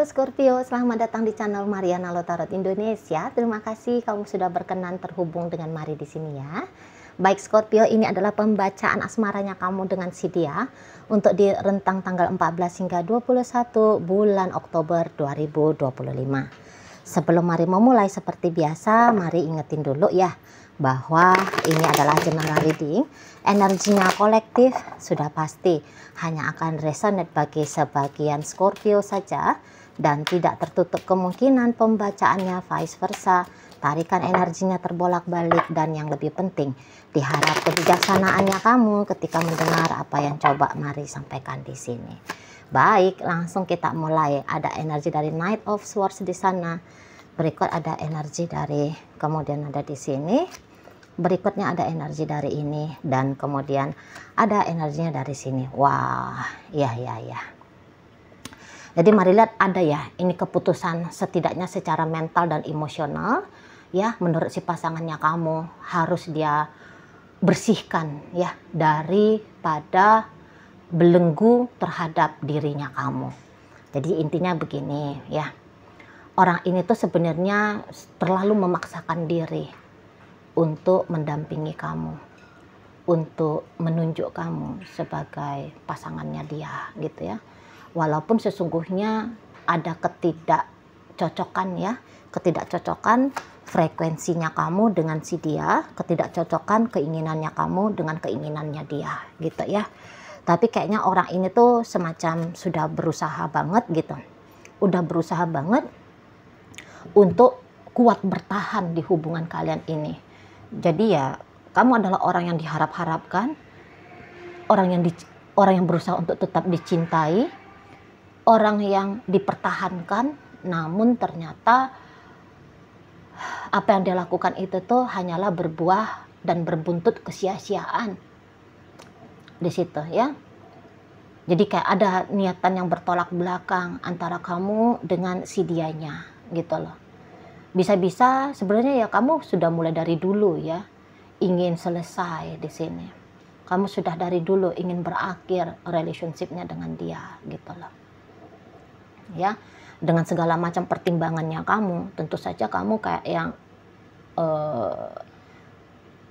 Halo Scorpio, selamat datang di channel Mariana Lotarot Indonesia. Terima kasih kamu sudah berkenan terhubung dengan Mari di sini ya. Baik Scorpio, ini adalah pembacaan asmaranya kamu dengan si dia untuk di rentang tanggal 14 hingga 21 bulan Oktober 2025. Sebelum Mari memulai seperti biasa, Mari ingetin dulu ya bahwa ini adalah general reading. Energinya kolektif sudah pasti hanya akan resonate bagi sebagian Scorpio saja dan tidak tertutup kemungkinan pembacaannya vice versa. Tarikan energinya terbolak-balik dan yang lebih penting diharap kebijaksanaannya kamu ketika mendengar apa yang coba Mari sampaikan di sini. Baik, langsung kita mulai. Ada energi dari Knight of Swords di sana. Berikut ada energi dari, kemudian ada di sini. Berikutnya ada energi dari ini dan kemudian ada energinya dari sini. Wah, ya. Jadi mari lihat ada ya, ini keputusan setidaknya secara mental dan emosional ya, menurut si pasangannya kamu harus dia bersihkan ya daripada belenggu terhadap dirinya kamu. Jadi intinya begini ya. Orang ini tuh sebenarnya terlalu memaksakan diri untuk mendampingi kamu, untuk menunjuk kamu sebagai pasangannya dia gitu ya. Walaupun sesungguhnya ada ketidakcocokan frekuensinya kamu dengan si dia, ketidakcocokan keinginannya kamu dengan keinginannya dia gitu ya. Tapi kayaknya orang ini tuh semacam sudah berusaha banget gitu. Udah berusaha banget untuk kuat bertahan di hubungan kalian ini. Jadi ya, kamu adalah orang yang diharap-harapkan, orang yang berusaha untuk tetap dicintai, orang yang dipertahankan, namun ternyata apa yang dia lakukan itu tuh hanyalah berbuah dan berbuntut kesia-siaan di situ ya. Jadi kayak ada niatan yang bertolak belakang antara kamu dengan si dianya gitu loh. Bisa-bisa sebenarnya ya kamu sudah mulai dari dulu ya ingin selesai di sini. Kamu sudah dari dulu ingin berakhir relationship-nya dengan dia gitu loh. Ya, dengan segala macam pertimbangannya kamu, tentu saja kamu kayak yang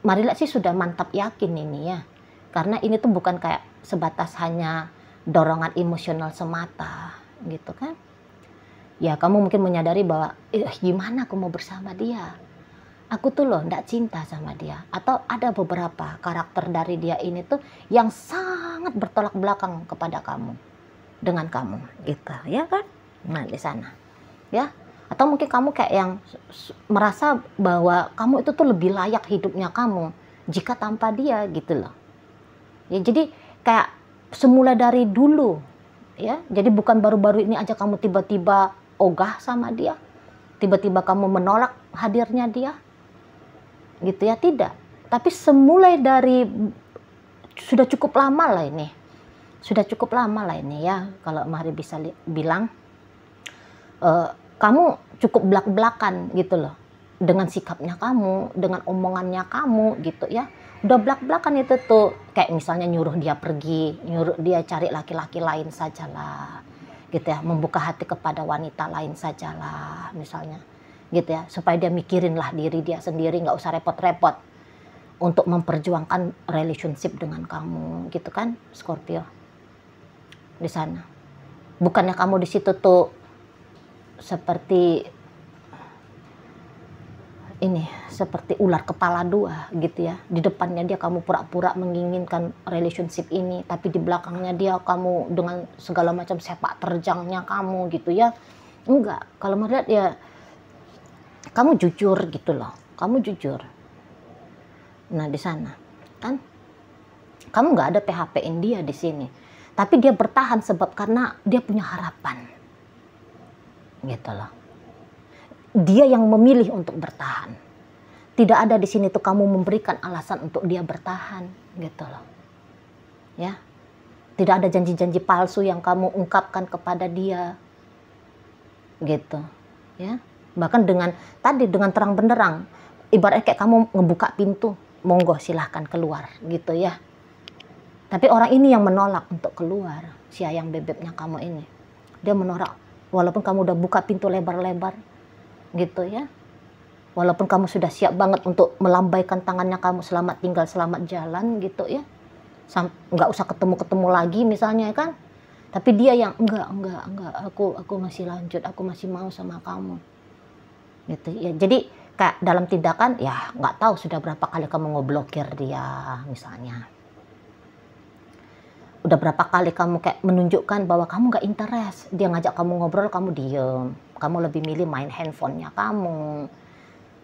Marila sih sudah mantap yakin ini ya. Karena ini tuh bukan kayak sebatas hanya dorongan emosional semata gitu kan. Ya kamu mungkin menyadari bahwa gimana aku mau bersama dia, aku tuh loh ndak cinta sama dia, atau ada beberapa karakter dari dia ini tuh yang sangat bertolak belakang kepada kamu dengan kamu gitu ya kan. Nah di sana ya, atau mungkin kamu kayak yang merasa bahwa kamu itu tuh lebih layak hidupnya kamu jika tanpa dia gitu loh ya. Jadi kayak semula dari dulu ya, jadi bukan baru-baru ini aja kamu tiba-tiba ogah sama dia, tiba-tiba kamu menolak hadirnya dia gitu ya, tidak. Tapi semulai dari sudah cukup lama lah ini, ya kalau Mari bisa bilang kamu cukup belak-belakan gitu loh dengan sikapnya kamu, dengan omongannya kamu gitu ya. Udah belak-belakan itu tuh, kayak misalnya nyuruh dia pergi, nyuruh dia cari laki-laki lain sajalah gitu ya, membuka hati kepada wanita lain sajalah misalnya gitu ya, supaya dia mikirin lah diri dia sendiri, nggak usah repot-repot untuk memperjuangkan relationship dengan kamu gitu kan Scorpio di sana. Bukannya kamu di situ tuh seperti ini, seperti ular kepala dua gitu ya. Di depannya dia kamu pura-pura menginginkan relationship ini, tapi di belakangnya dia kamu dengan segala macam sepak terjangnya kamu gitu ya. Enggak, kalau melihat ya kamu jujur gitu loh, kamu jujur. Nah di sana kan kamu nggak ada PHP-in dia di sini, tapi dia bertahan sebab karena dia punya harapan gitu loh. Dia yang memilih untuk bertahan. Tidak ada di sini tuh kamu memberikan alasan untuk dia bertahan gitu loh. Ya. Tidak ada janji-janji palsu yang kamu ungkapkan kepada dia. Gitu. Ya. Bahkan dengan terang benderang, ibaratnya kayak kamu ngebuka pintu, monggo silahkan keluar gitu ya. Tapi orang ini yang menolak untuk keluar, si ayang bebeknya kamu ini. Dia menolak walaupun kamu udah buka pintu lebar-lebar gitu ya, walaupun kamu sudah siap banget untuk melambaikan tangannya kamu, selamat tinggal selamat jalan gitu ya, nggak usah ketemu lagi misalnya kan, tapi dia yang enggak, aku masih lanjut, aku masih mau sama kamu gitu ya. Jadi kayak dalam tindakan ya nggak tahu sudah berapa kali kamu ngeblokir dia misalnya, udah berapa kali kamu kayak menunjukkan bahwa kamu nggak interest, dia ngajak kamu ngobrol kamu diem, kamu lebih milih main handphonenya kamu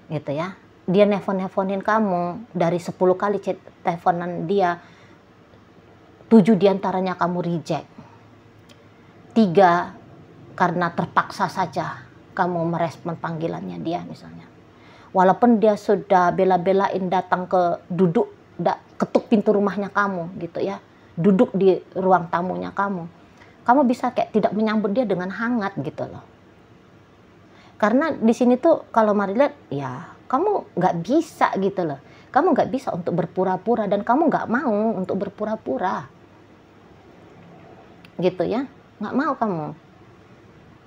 gitu ya. Dia nelfonin kamu, dari 10 kali teleponan dia 7 diantaranya kamu reject, 3 karena terpaksa saja kamu merespon panggilannya dia misalnya, walaupun dia sudah bela-belain datang ke duduk, ketuk pintu rumahnya kamu gitu ya, duduk di ruang tamunya kamu bisa kayak tidak menyambut dia dengan hangat gitu loh. Karena di sini tuh kalau Mari lihat ya kamu nggak bisa gitu loh, kamu nggak bisa untuk berpura-pura dan kamu nggak mau untuk berpura-pura gitu ya, nggak mau kamu.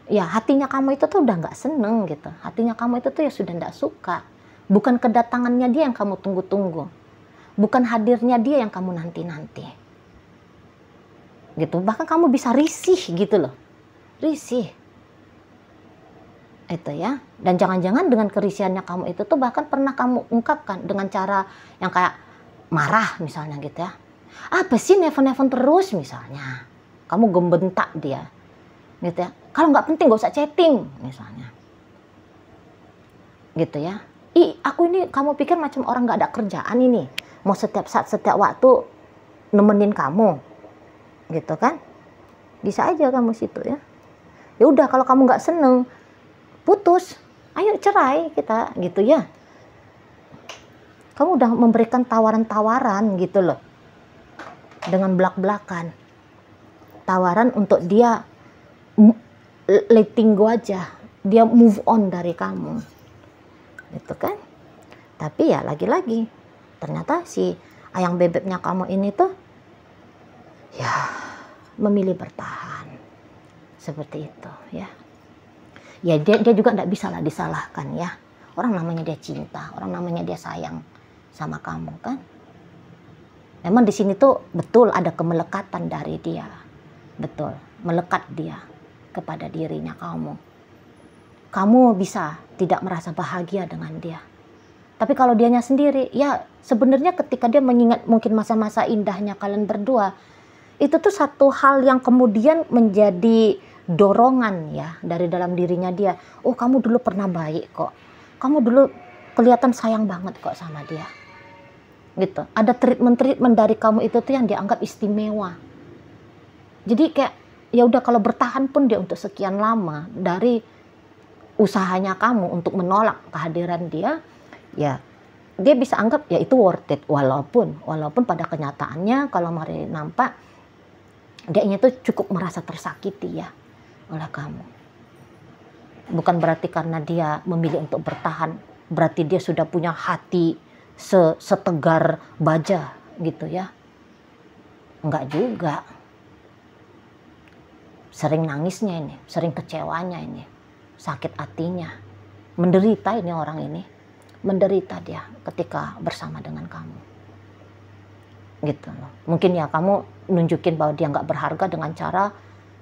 Ya hatinya kamu itu tuh udah nggak seneng gitu, hatinya kamu itu tuh ya sudah nggak suka, bukan kedatangannya dia yang kamu tunggu-tunggu, bukan hadirnya dia yang kamu nanti-nanti gitu. Bahkan kamu bisa risih gitu loh, risih itu ya. Dan jangan-jangan dengan kerisiannya kamu itu tuh bahkan pernah kamu ungkapkan dengan cara yang kayak marah misalnya gitu ya, apa sih nelfon-nelfon terus misalnya, kamu gembentak dia gitu ya, kalau nggak penting gak usah chatting misalnya gitu ya. Aku ini kamu pikir macam orang nggak ada kerjaan ini, mau setiap saat setiap waktu nemenin kamu gitu kan, bisa aja kamu situ ya. Ya udah kalau kamu nggak seneng, putus, ayo cerai kita gitu ya. Kamu udah memberikan tawaran-tawaran gitu loh, dengan belak-belakan, tawaran untuk dia letting go aja, dia move on dari kamu gitu kan. Tapi ya lagi-lagi ternyata si ayang bebeknya kamu ini tuh ya memilih bertahan seperti itu ya. Ya dia juga nggak bisa lah disalahkan ya, orang namanya dia cinta, orang namanya dia sayang sama kamu kan. Memang di sini tuh betul ada kemelekatan dari dia, betul melekat dia kepada dirinya kamu. Kamu bisa tidak merasa bahagia dengan dia, tapi kalau dianya sendiri ya sebenarnya ketika dia mengingat mungkin masa-masa indahnya kalian berdua, itu tuh satu hal yang kemudian menjadi dorongan ya dari dalam dirinya dia. Oh kamu dulu pernah baik kok, kamu dulu kelihatan sayang banget kok sama dia gitu. Ada treatment dari kamu itu tuh yang dianggap istimewa. Jadi kayak ya udah kalau bertahan pun dia untuk sekian lama dari usahanya kamu untuk menolak kehadiran dia, ya dia bisa anggap ya itu worth it, walaupun pada kenyataannya kalau Mari nampak dia tuh cukup merasa tersakiti ya oleh kamu. Bukan berarti karena dia memilih untuk bertahan berarti dia sudah punya hati setegar baja gitu ya, enggak juga. Sering nangisnya ini, sering kecewanya ini, sakit hatinya, menderita ini orang ini, menderita dia ketika bersama dengan kamu gitu loh. Mungkin ya kamu nunjukin bahwa dia nggak berharga dengan cara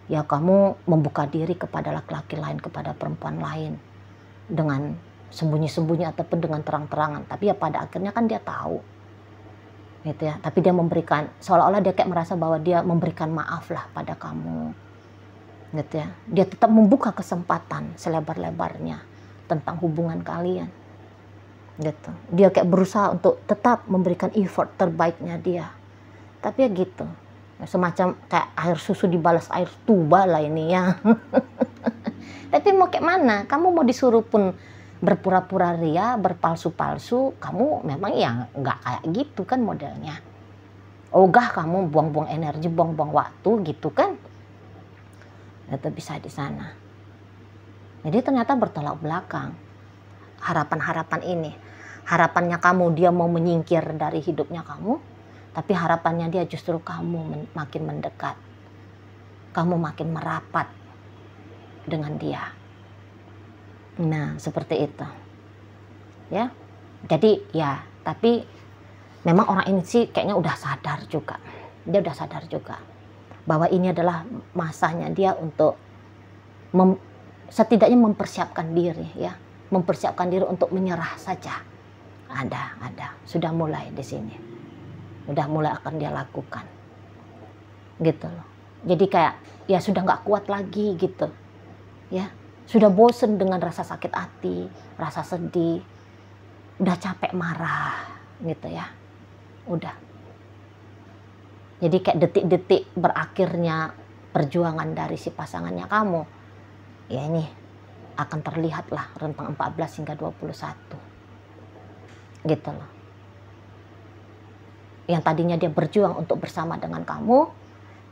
ya kamu membuka diri kepada laki-laki lain, kepada perempuan lain dengan sembunyi-sembunyi ataupun dengan terang-terangan. Tapi ya pada akhirnya kan dia tahu gitu ya. Tapi dia memberikan, seolah-olah dia kayak merasa bahwa dia memberikan maaf lah pada kamu gitu ya. Dia tetap membuka kesempatan selebar-lebarnya tentang hubungan kalian gitu. Dia kayak berusaha untuk tetap memberikan effort terbaiknya dia. Tapi ya gitu, semacam kayak air susu dibalas air tuba lah ini ya. Tapi mau kayak mana, kamu mau disuruh pun berpura-pura ria, berpalsu-palsu, kamu memang ya nggak kayak gitu kan modelnya. Ogah kamu buang-buang energi, buang-buang waktu gitu kan. Itu bisa di sana. Jadi ternyata bertolak belakang harapan-harapan ini. Harapannya kamu dia mau menyingkir dari hidupnya kamu, tapi harapannya dia justru kamu makin mendekat, kamu makin merapat dengan dia. Nah, seperti itu. Ya. Jadi ya, tapi memang orang ini sih kayaknya udah sadar juga. Dia udah sadar juga bahwa ini adalah masanya dia untuk setidaknya mempersiapkan diri ya. Mempersiapkan diri untuk menyerah saja. Ada. Sudah mulai di sini. Udah mulai akan dia lakukan. Gitu loh. Jadi kayak ya sudah nggak kuat lagi gitu. Ya, sudah bosen dengan rasa sakit hati, rasa sedih, udah capek marah gitu ya, udah. Jadi kayak detik-detik berakhirnya perjuangan dari si pasangannya kamu, ya ini akan terlihat lah rentang 14 hingga 21 gitu loh. Yang tadinya dia berjuang untuk bersama dengan kamu,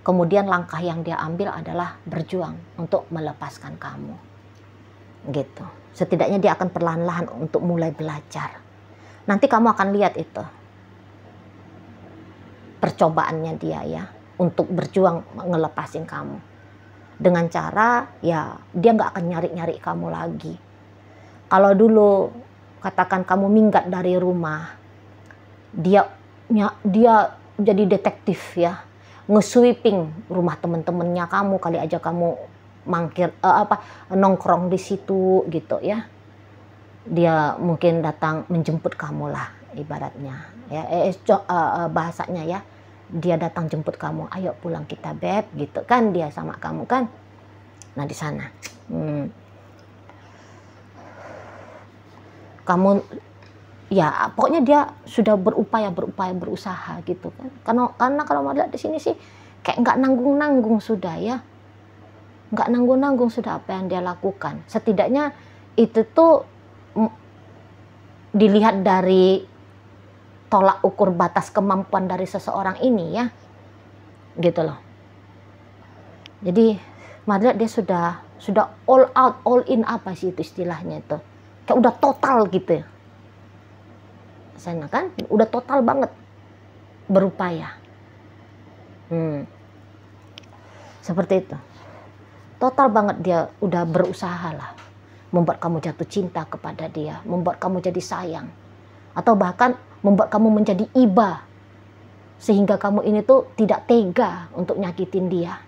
kemudian langkah yang dia ambil adalah berjuang untuk melepaskan kamu. Gitu. Setidaknya dia akan perlahan-lahan untuk mulai belajar. Nanti kamu akan lihat itu. Percobaannya dia ya. Untuk berjuang ngelepasin kamu. Dengan cara ya dia nggak akan nyari-nyari kamu lagi. Kalau dulu katakan kamu minggat dari rumah. Dia jadi detektif ya. Nge-sweeping rumah temen-temennya kamu, kali aja kamu mangkir nongkrong di situ gitu ya. Dia mungkin datang menjemput kamu lah ibaratnya ya, bahasanya ya. Dia datang jemput kamu, ayo pulang kita beb gitu kan, dia sama kamu kan. Nah di sana kamu ya pokoknya dia sudah berusaha gitu kan. Karena kalau mau lihat di sini sih kayak nggak nanggung sudah ya. Nggak nanggung sudah apa yang dia lakukan. Setidaknya itu tuh dilihat dari tolak ukur batas kemampuan dari seseorang ini ya. Gitu loh. Jadi lihat dia sudah all out, all in, apa sih itu istilahnya itu. Kayak udah total gitu ya. Sana kan udah total banget berupaya. Seperti itu. Total banget dia udah berusaha lah. Membuat kamu jatuh cinta kepada dia. Membuat kamu jadi sayang. Atau bahkan membuat kamu menjadi iba. Sehingga kamu ini tuh tidak tega untuk nyakitin dia.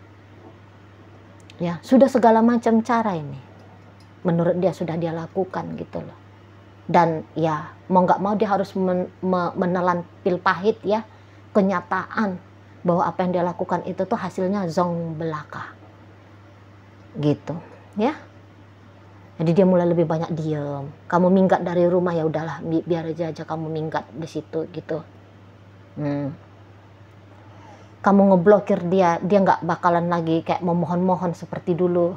Ya, sudah segala macam cara ini. Menurut dia sudah dia lakukan gitu loh. Dan ya mau nggak mau dia harus menelan pil pahit ya, kenyataan bahwa apa yang dia lakukan itu tuh hasilnya zong belaka gitu ya. Jadi dia mulai lebih banyak diem. Kamu minggat dari rumah, ya udahlah biar aja kamu minggat di situ gitu. Kamu ngeblokir dia nggak bakalan lagi kayak memohon-mohon seperti dulu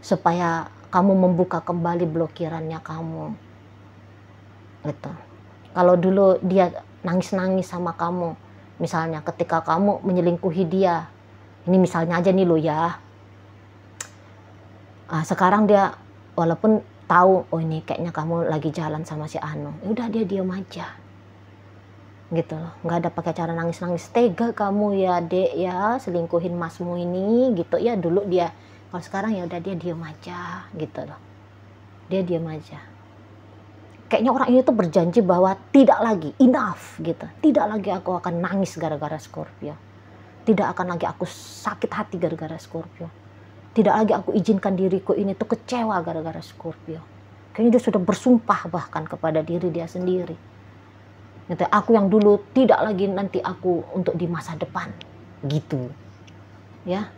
supaya kamu membuka kembali blokirannya kamu. Gitu. Kalau dulu dia nangis-nangis sama kamu, misalnya ketika kamu menyelingkuhi dia, ini misalnya aja nih lo ya, sekarang dia walaupun tahu oh ini kayaknya kamu lagi jalan sama si Anu, ya udah dia diam aja, gitu loh, nggak ada pakai cara nangis-nangis. Tega kamu ya dek ya selingkuhin masmu ini gitu ya dulu dia. Kalau sekarang ya udah dia diam aja gitu loh, dia diam aja. Kayaknya orang ini tuh berjanji bahwa tidak lagi, enough gitu. Tidak lagi aku akan nangis gara-gara Scorpio. Tidak akan lagi aku sakit hati gara-gara Scorpio. Tidak lagi aku izinkan diriku ini tuh kecewa gara-gara Scorpio. Kayaknya dia sudah bersumpah bahkan kepada diri dia sendiri. Gitu, aku yang dulu tidak lagi nanti aku untuk di masa depan. Gitu. Ya.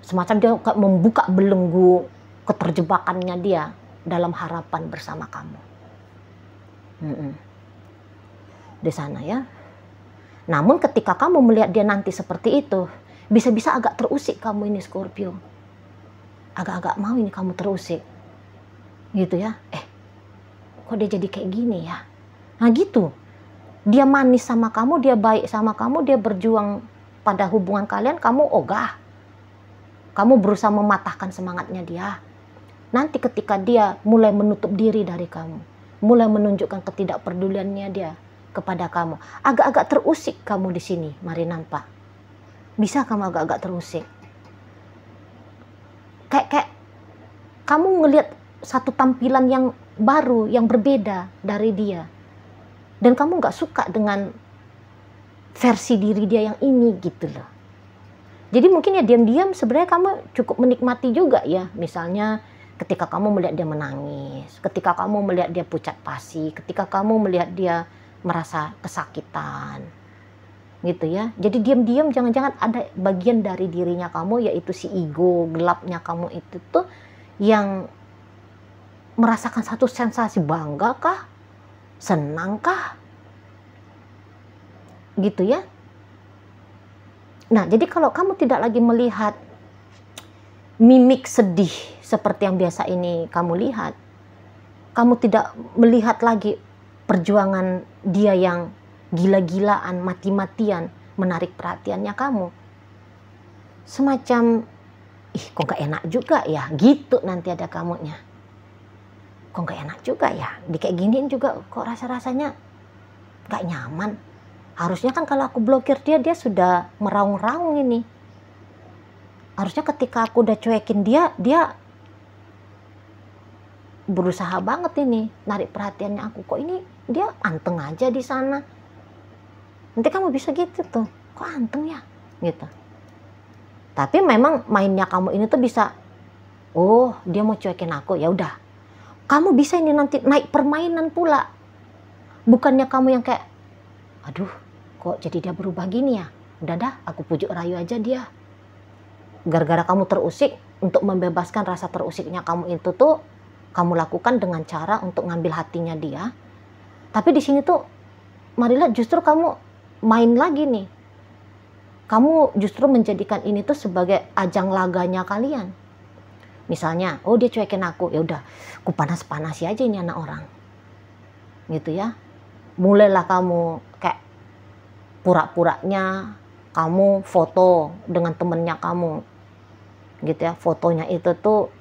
Semacam dia membuka belenggu keterjebakannya dia dalam harapan bersama kamu. Di sana ya. Namun ketika kamu melihat dia nanti seperti itu, bisa-bisa agak terusik kamu ini Scorpio. Agak-agak mau ini kamu terusik. Gitu ya. Kok dia jadi kayak gini ya? Nah gitu. Dia manis sama kamu, dia baik sama kamu, dia berjuang pada hubungan kalian, kamu ogah. Kamu berusaha mematahkan semangatnya dia. Nanti ketika dia mulai menutup diri dari kamu, mulai menunjukkan ketidakpeduliannya dia kepada kamu, agak-agak terusik kamu di sini, mari nampak. Bisa kamu agak-agak terusik. kayak kamu ngelihat satu tampilan yang baru, yang berbeda dari dia, dan kamu nggak suka dengan versi diri dia yang ini gitu loh. Jadi mungkin ya diam-diam sebenarnya kamu cukup menikmati juga ya, misalnya ketika kamu melihat dia menangis, ketika kamu melihat dia pucat pasi, ketika kamu melihat dia merasa kesakitan gitu ya. Jadi diam-diam jangan-jangan ada bagian dari dirinya kamu, yaitu si ego gelapnya kamu itu tuh yang merasakan satu sensasi bangga kah, senang kah, gitu ya. Nah, jadi kalau kamu tidak lagi melihat mimik sedih seperti yang biasa ini kamu lihat, kamu tidak melihat lagi perjuangan dia yang gila-gilaan, mati-matian menarik perhatiannya kamu, semacam ih kok gak enak juga ya, gitu nanti ada kamunya. Kok gak enak juga ya, di kayak giniin juga kok rasa-rasanya gak nyaman. Harusnya kan kalau aku blokir dia sudah meraung-raung ini. Harusnya ketika aku udah cuekin dia berusaha banget ini narik perhatiannya aku. Kok ini dia anteng aja di sana. Nanti kamu bisa gitu tuh, kok anteng ya gitu. Tapi memang mainnya kamu ini tuh bisa, oh dia mau cuekin aku, ya udah. Kamu bisa ini nanti naik permainan pula. Bukannya kamu yang kayak, aduh kok jadi dia berubah gini ya, udah dah aku pujuk rayu aja dia. Gara-gara kamu terusik, untuk membebaskan rasa terusiknya kamu itu tuh kamu lakukan dengan cara untuk ngambil hatinya dia. Tapi di sini tuh marilah justru kamu main lagi nih. Kamu justru menjadikan ini tuh sebagai ajang laganya kalian. Misalnya, oh dia cuekin aku, ya udah, aku panas-panasi aja ini anak orang. Gitu ya. Mulailah kamu kayak pura-puranya kamu foto dengan temennya kamu. Gitu ya, fotonya itu tuh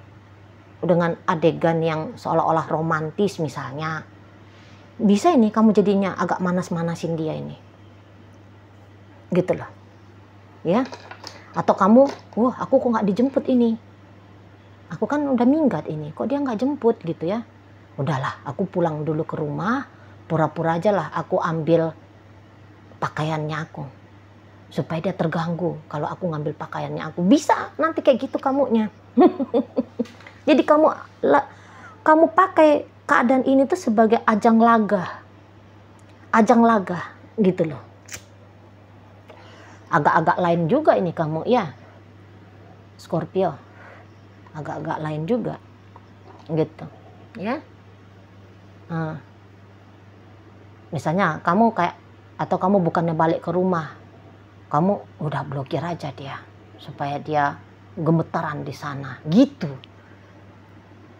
dengan adegan yang seolah-olah romantis misalnya. Bisa ini kamu jadinya agak manas-manasin dia ini. Gitu loh. Ya. Atau kamu, wah aku kok nggak dijemput ini. Aku kan udah minggat ini, kok dia nggak jemput gitu ya. Udahlah, aku pulang dulu ke rumah, pura-pura aja lah aku ambil pakaiannya aku. Supaya dia terganggu kalau aku ngambil pakaiannya aku. Bisa nanti kayak gitu kamunya. Jadi kamu pakai keadaan ini tuh sebagai ajang laga. Ajang laga gitu loh. Agak-agak lain juga ini kamu ya. Scorpio. Agak-agak lain juga. Gitu. Ya. Misalnya kamu kayak, atau kamu bukannya balik ke rumah, kamu udah blokir aja dia supaya dia gemetaran di sana gitu.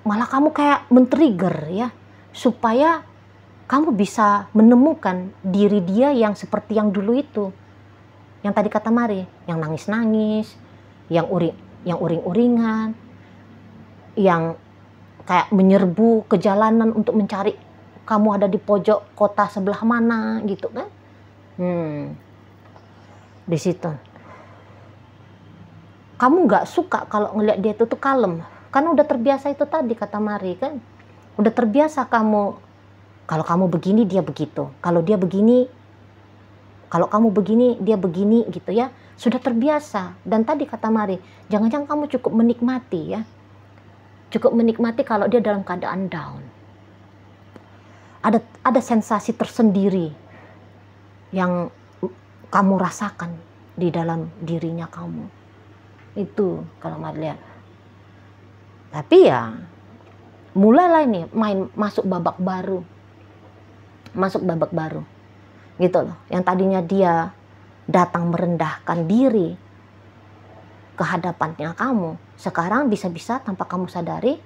Malah kamu kayak men-trigger ya, supaya kamu bisa menemukan diri dia yang seperti yang dulu itu, yang tadi kata Mari, yang nangis-nangis, yang uring-uringan, yang kayak menyerbu ke jalanan untuk mencari kamu ada di pojok kota sebelah mana gitu kan. Di situ kamu nggak suka kalau ngelihat dia itu tuh kalem, karena udah terbiasa itu tadi kata Mari kan, udah terbiasa kamu, kalau kamu begini dia begitu, kalau dia begini, kalau kamu begini dia begini gitu ya, sudah terbiasa. Dan tadi kata Mari, jangan-jangan kamu cukup menikmati ya, cukup menikmati kalau dia dalam keadaan down. Ada sensasi tersendiri yang kamu rasakan di dalam dirinya kamu. Itu kalau Mari lihat. Tapi ya mulailah ini masuk babak baru. Masuk babak baru. Gitu loh. Yang tadinya dia datang merendahkan diri ke hadapannya kamu, sekarang bisa-bisa tanpa kamu sadari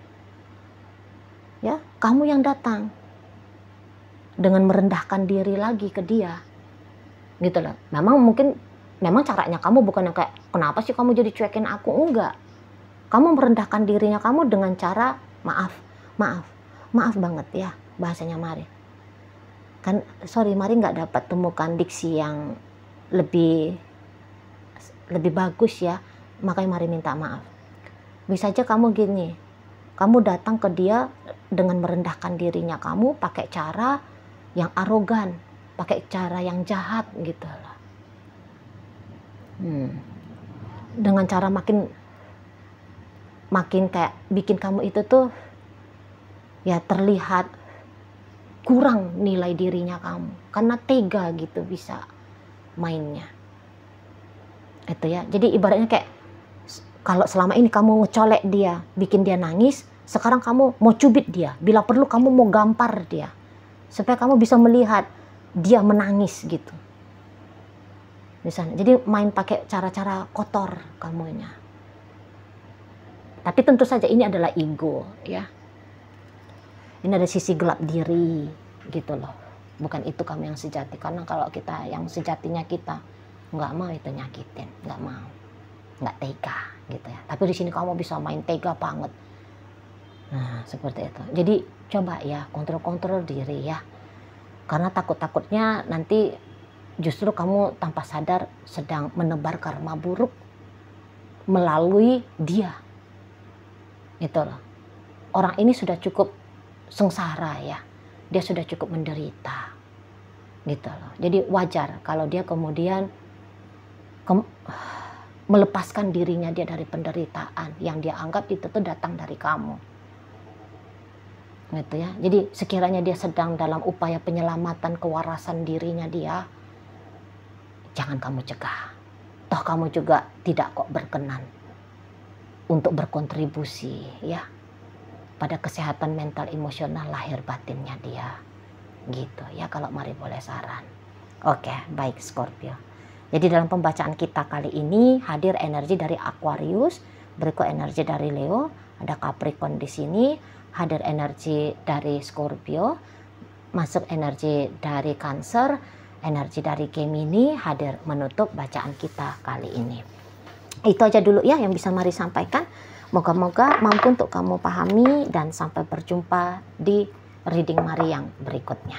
ya, kamu yang datang dengan merendahkan diri lagi ke dia. Gitu loh. Memang caranya kamu bukan yang kayak, kenapa sih kamu jadi cuekin aku? Enggak. Kamu merendahkan dirinya kamu dengan cara maaf banget ya bahasanya Mari. Kan sorry Mari nggak dapat temukan diksi yang lebih bagus ya, makanya Mari minta maaf. Bisa aja kamu gini, kamu datang ke dia dengan merendahkan dirinya kamu pakai cara yang arogan, pakai cara yang jahat gitu loh. Dengan cara makin kayak bikin kamu itu tuh ya terlihat kurang nilai dirinya kamu, karena tega gitu bisa mainnya itu ya. Jadi ibaratnya kayak kalau selama ini kamu ngecolek dia, bikin dia nangis, sekarang kamu mau cubit dia, bila perlu kamu mau gampar dia supaya kamu bisa melihat dia menangis gitu misalnya. Jadi main pakai cara-cara kotor kamunya. Tapi tentu saja ini adalah ego ya. Ini ada sisi gelap diri gitu loh. Bukan itu kamu yang sejati. Karena kalau kita yang sejatinya kita nggak mau itu nyakitin, nggak mau, nggak tega gitu ya. Tapi di sini kamu bisa main tega banget. Nah seperti itu. Jadi coba ya kontrol diri ya. Karena takut-takutnya nanti justru kamu tanpa sadar sedang menebar karma buruk melalui dia. Gitu loh. Orang ini sudah cukup sengsara ya, dia sudah cukup menderita gitu loh. Jadi wajar kalau dia kemudian melepaskan dirinya dia dari penderitaan yang dia anggap itu tuh datang dari kamu gitu ya. Jadi sekiranya dia sedang dalam upaya penyelamatan kewarasan dirinya dia, jangan kamu cegah. Toh kamu juga tidak kok berkenan untuk berkontribusi ya pada kesehatan mental emosional lahir batinnya dia gitu ya. Kalau mari boleh saran. Oke, baik Scorpio. Jadi dalam pembacaan kita kali ini hadir energi dari Aquarius, berikut energi dari Leo, ada Capricorn di sini, hadir energi dari Scorpio, masuk energi dari Cancer, energi dari Gemini, hadir menutup bacaan kita kali ini. Itu aja dulu ya yang bisa mari sampaikan. Moga-moga mampu untuk kamu pahami dan sampai berjumpa di reading Mari yang berikutnya.